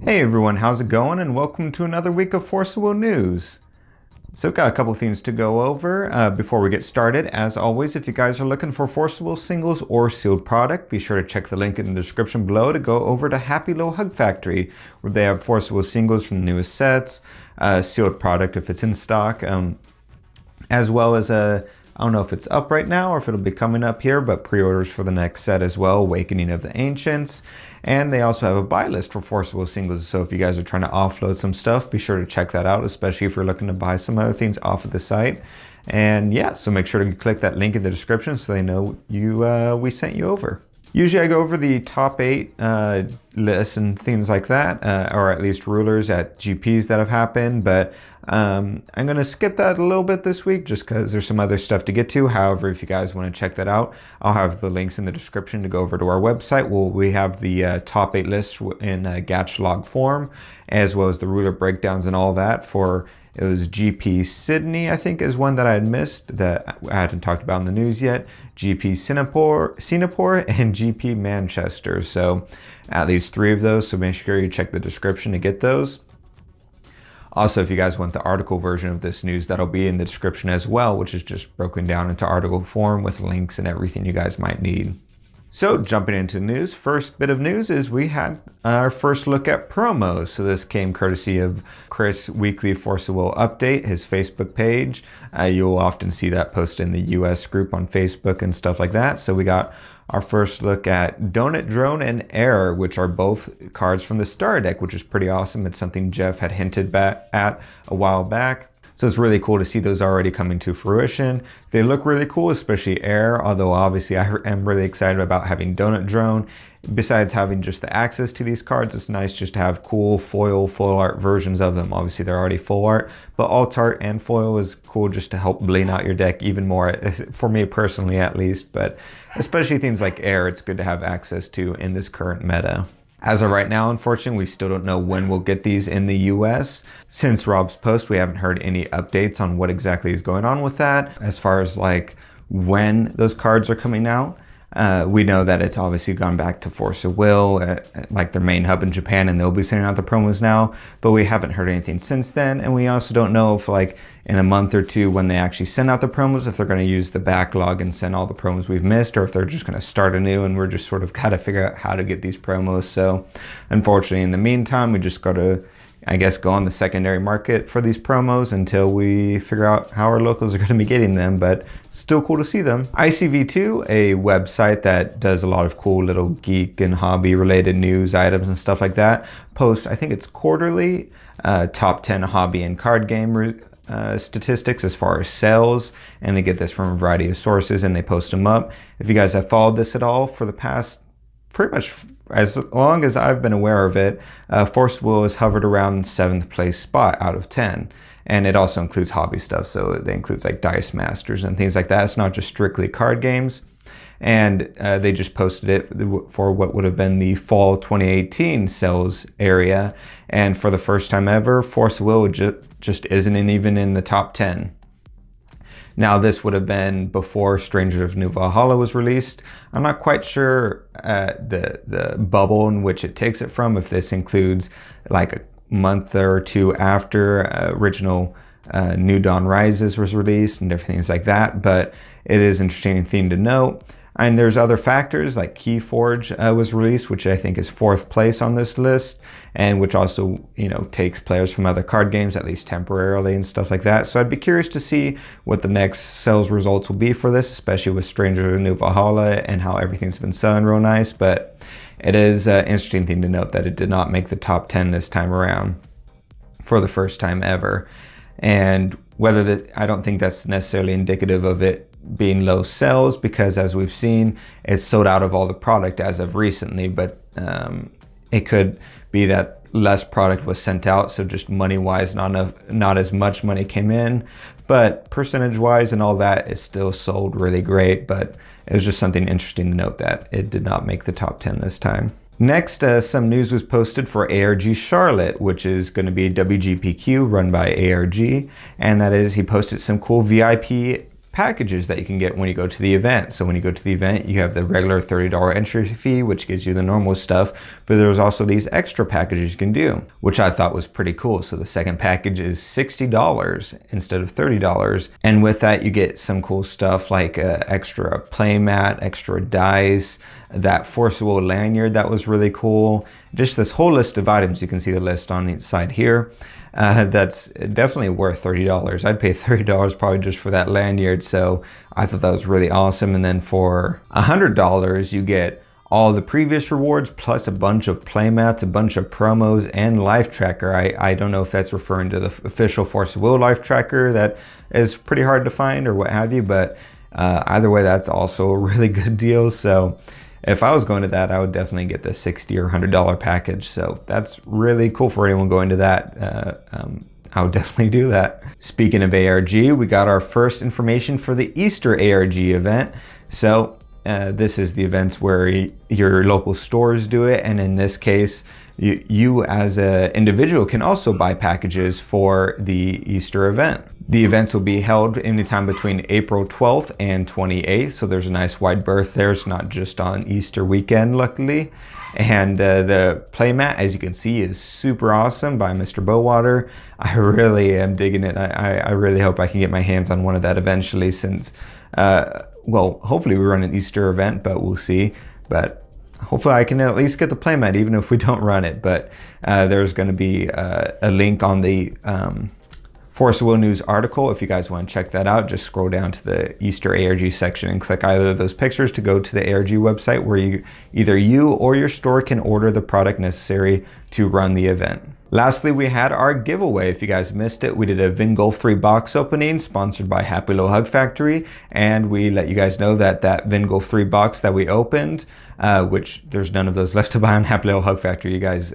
Hey everyone, how's it going? And welcome to another week of Force Will News. So we've got a couple things to go over before we get started. As always, if you guys are looking for Force Will singles or sealed product, be sure to check the link in the description below to go over to Happy Little Hug Factory, where they have Force Will singles from the newest sets, sealed product if it's in stock, as well as I don't know if it's up right now or if it'll be coming up here, but pre-orders for the next set as well, Awakening of the Ancients. And they also have a buy list for Force Will singles, so if you guys are trying to offload some stuff, be sure to check that out, especially if you're looking to buy some other things off of the site. And yeah, so make sure to click that link in the description so they know we sent you over. Usually I go over the top 8 lists and things like that, or at least rulers at GPs that have happened, but I'm going to skip that a little bit this week just because there's some other stuff to get to. However, if you guys want to check that out, I'll have the links in the description to go over to our website. We have the top 8 lists in Gatch log form, as well as the ruler breakdowns and all that for... It was GP Sydney, I think, is one that I had missed that I hadn't talked about in the news yet. GP Singapore, and GP Manchester. So at least 3 of those. So make sure you check the description to get those. Also, if you guys want the article version of this news, that'll be in the description as well, which is just broken down into article form with links and everything you guys might need. So jumping into the news, first bit of news is we had our first look at promos. So this came courtesy of Chris' weekly Force Will update, his Facebook page. You'll often see that posted in the US group on Facebook and stuff like that. So we got our first look at Donut Drone and Air, which are both cards from the Star deck, which is pretty awesome. It's something Jeff had hinted back at a while back. So it's really cool to see those already coming to fruition. They look really cool, especially Air, although obviously I am really excited about having Donut Drone. Besides having just the access to these cards, it's nice just to have cool full art versions of them. Obviously they're already full art, but alt art and foil is cool just to help bling out your deck even more, for me personally at least, but especially things like Air, it's good to have access to in this current meta. As of right now, unfortunately, we still don't know when we'll get these in the US. Since Rob's post, we haven't heard any updates on what exactly is going on with that. As far as like when those cards are coming out, we know that it's obviously gone back to Force of Will, like their main hub in Japan, and they'll be sending out the promos now, but we haven't heard anything since then. And we also don't know if like in a month or two when they actually send out the promos, if they're going to use the backlog and send all the promos we've missed, or if they're just going to start anew and we're just sort of got to figure out how to get these promos. So unfortunately, in the meantime, we just got to, I guess, go on the secondary market for these promos until we figure out how our locals are going to be getting them, but still cool to see them. ICV2, a website that does a lot of cool little geek and hobby related news items and stuff like that, posts, I think it's quarterly, top 10 hobby and card game statistics as far as sales, and they get this from a variety of sources and they post them up. If you guys have followed this at all for the past pretty much as long as I've been aware of it, Force Will has hovered around 7th place spot out of 10. And it also includes hobby stuff, so it includes like Dice Masters and things like that. It's not just strictly card games. And they just posted it for what would have been the fall 2018 sales area. And for the first time ever, Force Will just isn't even in the top 10. Now this would have been before Strangers of New Valhalla was released. I'm not quite sure the bubble in which it takes it from, if this includes like a month or 2 after original New Dawn Rises was released and different things like that, but it is an interesting thing to note. And there's other factors like Keyforge was released, which I think is 4th place on this list, and which also, you know, takes players from other card games, at least temporarily and stuff like that. So I'd be curious to see what the next sales results will be for this, especially with Stranger of New Valhalla and how everything's been selling real nice. But it is an interesting thing to note that it did not make the top 10 this time around for the first time ever. And whether I don't think that's necessarily indicative of it being low sales, because as we've seen, it's sold out of all the product as of recently, but it could be that less product was sent out, so just money wise not as much money came in, but percentage wise and all that is still sold really great. But it was just something interesting to note that it did not make the top 10 this time. Next, some news was posted for ARG Charlotte, which is going to be WGPQ run by ARG, and that is he posted some cool VIP packages that you can get when you go to the event. So when you go to the event, you have the regular $30 entry fee, which gives you the normal stuff, but there's also these extra packages you can do, which I thought was pretty cool. So the second package is $60 instead of $30. And with that, you get some cool stuff like extra playmat, extra dice, that forcible lanyard that was really cool. Just this whole list of items. You can see the list on the side here. That's definitely worth $30. I'd pay $30 probably just for that lanyard. So I thought that was really awesome. And then for $100, you get all the previous rewards plus a bunch of playmats, a bunch of promos, and life tracker. I don't know if that's referring to the official Force of Will life tracker that is pretty hard to find or what have you, but either way, that's also a really good deal. So if I was going to that, I would definitely get the $60 or $100 package. So that's really cool for anyone going to that. I would definitely do that. Speaking of ARG, we got our first information for the Easter ARG event. So this is the events where your local stores do it. And in this case, you as an individual can also buy packages for the Easter event. The events will be held anytime between April 12th and 28th. So there's a nice wide berth there. It's not just on Easter weekend, luckily. And the playmat, as you can see, is super awesome by Mr. Bowater. I really am digging it. I really hope I can get my hands on one of that eventually, since, well, hopefully we run an Easter event, but we'll see. But hopefully I can at least get the playmat, even if we don't run it. But there's going to be a link on the Force of Will News article. If you guys want to check that out, just scroll down to the Easter ARG section and click either of those pictures to go to the ARG website, where either you or your store can order the product necessary to run the event. Lastly, we had our giveaway. If you guys missed it, we did a Vingolf 3 box opening sponsored by Happy Little Hug Factory, and we let you guys know that Vingolf 3 box that we opened, which there's none of those left to buy on Happy Little Hug Factory. You guys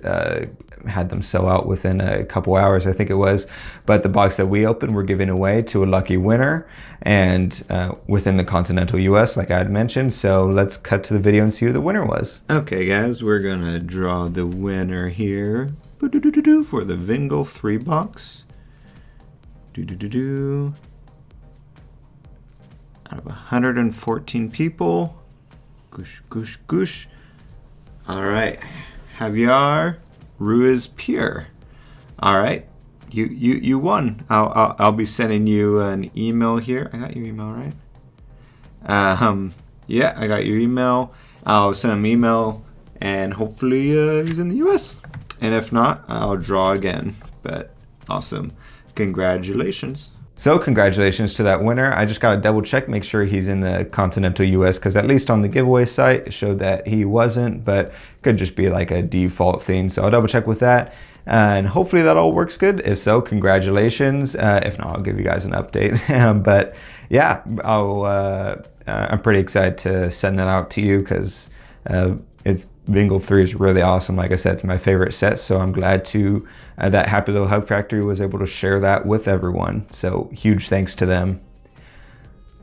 had them sell out within a couple hours, I think it was. But the box that we opened, we're giving away to a lucky winner, and within the continental US, like I had mentioned. So let's cut to the video and see who the winner was. Okay guys, we're gonna draw the winner here for the Vingolf 3 box. Out of 114 people. Goosh, goosh, goosh. All right, Javier Ruiz Pure. All right, you won. I'll be sending you an email here. I got your email, right? Yeah, I got your email. I'll send him an email, and hopefully he's in the US. And if not, I'll draw again. But awesome, congratulations. So congratulations to that winner. I just got to double check, make sure he's in the continental US, because at least on the giveaway site, it showed that he wasn't, but it could just be like a default thing. So I'll double check with that, and hopefully that all works good. If so, congratulations. If not, I'll give you guys an update. But yeah, I'm pretty excited to send that out to you, because Vingolf 3 is really awesome. Like I said, it's my favorite set, so I'm glad to that Happy Little Hug Factory was able to share that with everyone. So huge thanks to them.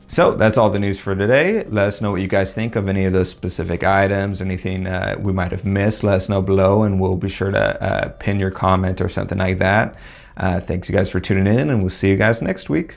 So that's all the news for today. Let us know what you guys think of any of those specific items, anything we might have missed. Let us know below, and we'll be sure to pin your comment or something like that. Thanks you guys for tuning in, and we'll see you guys next week.